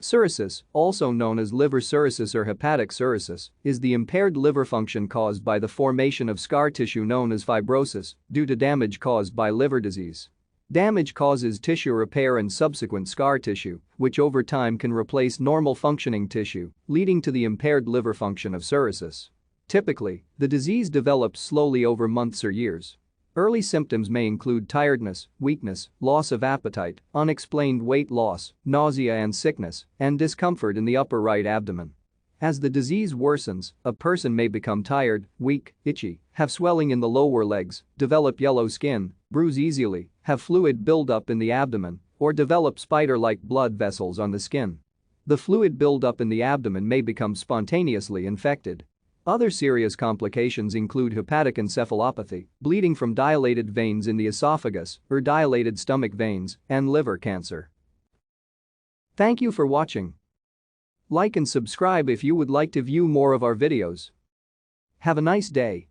Cirrhosis, also known as liver cirrhosis or hepatic cirrhosis, is the impaired liver function caused by the formation of scar tissue known as fibrosis due to damage caused by liver disease. Damage causes tissue repair and subsequent scar tissue, which over time can replace normal functioning tissue, leading to the impaired liver function of cirrhosis. Typically, the disease develops slowly over months or years. Early symptoms may include tiredness, weakness, loss of appetite, unexplained weight loss, nausea and sickness, and discomfort in the upper right abdomen. As the disease worsens, a person may become tired, weak, itchy, have swelling in the lower legs, develop yellow skin, bruise easily, have fluid buildup in the abdomen, or develop spider-like blood vessels on the skin. The fluid buildup in the abdomen may become spontaneously infected. Other serious complications include hepatic encephalopathy, bleeding from dilated veins in the esophagus or dilated stomach veins, and liver cancer. Thank you for watching. Like and subscribe if you would like to view more of our videos. Have a nice day.